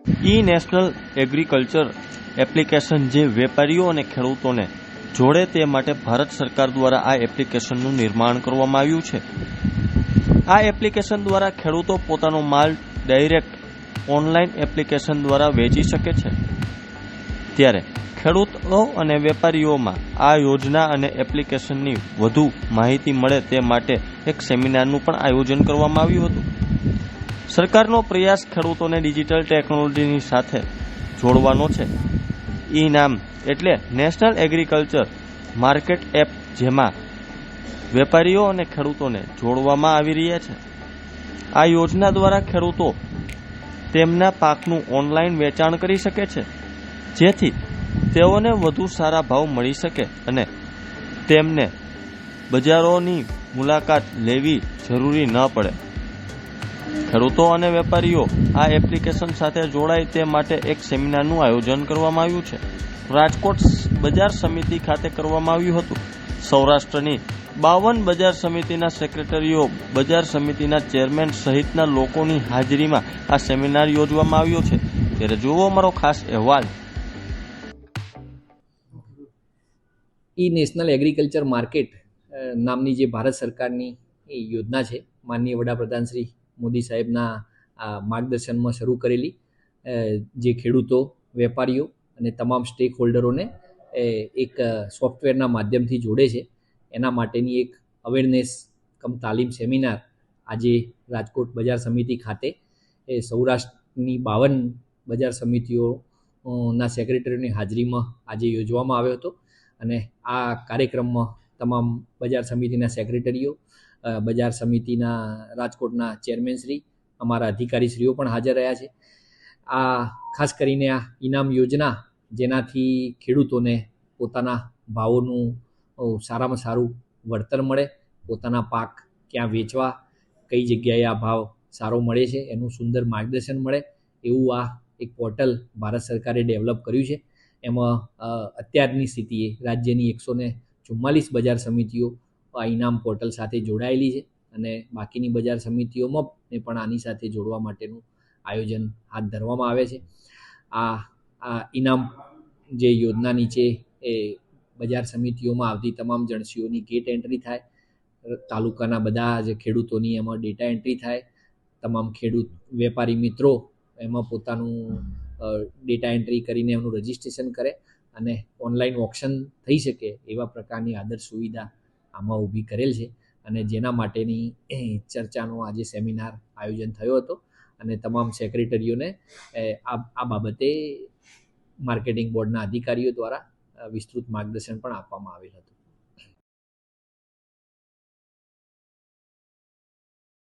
ઈ national agriculture application જે વેપારીઓ અને ખેડૂતોને જોડે તે માટે ભારત સરકાર દ્વારા આ એપ્લિકેશનનું નિર્માણ કરવામાં આવ્યું છે. આ એપ્લિકેશન દ્વારા ખેડૂતો પોતાનો માલ ડાયરેક્ટ ઓનલાઈન એપ્લિકેશન દ્વારા વેચી શકે છે. ત્યારે ખેડૂતો અને વેપારીઓમાં આ યોજના અને એપ્લિકેશનની વધુ માહિતી મળે તે માટે એક સેમિનારનું પણ આયોજન કરવામાં આવ્યું હતું. સરકારનો પ્રયાસ ખેડૂતોને ડિજિટલ ટેકનોલોજીની સાથે જોડવાનો છે. ઈ-નામ એટલે નેશનલ એગ્રીકલ્ચર માર્કેટ એપ, જેમાં વેપારીઓ અને ખેડૂતોને જોડવામાં આવી રહ્યા છે. આ યોજના દ્વારા ખેડૂતો તેમના પાકનું ઓનલાઈન વેચાણ કરી શકે છે, જેથી તેઓને વધુ સારા ભાવ મળી શકે અને તેમને બજારોની મુલાકાત લેવી જરૂરી ન પડે. ખેડૂતો અને વેપારીઓ આ એપ્લિકેશન સાથે જોડાય તે માટે એક સેમિનારનું આયોજન કરવામાં આવ્યું છે. રાજકોટ બજાર સમિતિ ખાતે કરવામાં આવ્યું હતું. સૌરાષ્ટ્રની 52 બજાર સમિતિના સેક્રેટરીઓ, બજાર સમિતિના ચેરમેન સહિતના લોકોની હાજરીમાં આ સેમિનાર યોજવામાં આવ્યો છે. ત્યારે જુઓ મારો ખાસ અહેવાલ. ઈ નેશનલ એગ્રીકલ્ચર માર્કેટ નામની જે ભારત સરકારની યોજના છે, માનનીય વડાપ્રધાન શ્રી મોદી સાહેબના માર્ગદર્શનમાં શરૂ કરેલી, જે ખેડૂતો, વેપારીઓ અને તમામ સ્ટેક હોલ્ડરોને એક સોફ્ટવેરના માધ્યમથી જોડે છે. એના માટેની એક અવેરનેસ કમ તાલીમ સેમિનાર આજે રાજકોટ બજાર સમિતિ ખાતે સૌરાષ્ટ્રની 52 બજાર સમિતિઓના સેક્રેટરીની હાજરીમાં આજે યોજવામાં આવ્યો હતો. અને આ કાર્યક્રમમાં તમામ બજાર સમિતિના સેક્રેટરીઓ, બજાર સમિતિના રાજકોટના ચેરમેનશ્રી, અમારા અધિકારીશ્રીઓ પણ હાજર રહ્યા છે. આ ખાસ કરીને આ ઇનામ યોજના, જેનાથી ખેડૂતોને પોતાના ભાવોનું સારામાં સારું વળતર મળે, પોતાના પાક ક્યાં વેચવા, કઈ જગ્યાએ આ ભાવ સારો મળે છે, એનું સુંદર માર્ગદર્શન મળે, એવું આ એક પોર્ટલ ભારત સરકારે ડેવલપ કર્યું છે. એમાં અત્યારની સ્થિતિએ રાજ્યની 144 બજાર સમિતિઓ આ ઇનામ પોર્ટલ સાથે જોડાયેલી છે અને બાકીની બજાર સમિતિઓમાં પણ આની સાથે જોડવા માટેનું આયોજન હાથ ધરવામાં આવે છે. આ ઇનામ જે યોજના નીચે એ બજાર સમિતિઓમાં આવતી તમામ જણસીઓની ગેટ એન્ટ્રી થાય, તાલુકાના બધા જે ખેડૂતોની એમાં ડેટા એન્ટ્રી થાય, તમામ ખેડૂત વેપારી મિત્રો એમાં પોતાનું ડેટા એન્ટ્રી કરીને એમનું રજિસ્ટ્રેશન કરે અને ઓનલાઈન ઓપ્શન થઈ શકે એવા પ્રકારની આદર્શ સુવિધા આમાં ઊભી કરેલ છે. અને જેના માટેની ચર્ચાનો આજે સેમિનાર આયોજન થયો હતો અને તમામ સેક્રેટરીઓને આ બાબતે માર્કેટિંગ બોર્ડના અધિકારીઓ દ્વારા વિસ્તૃત માર્ગદર્શન પણ આપવામાં આવેલ હતું.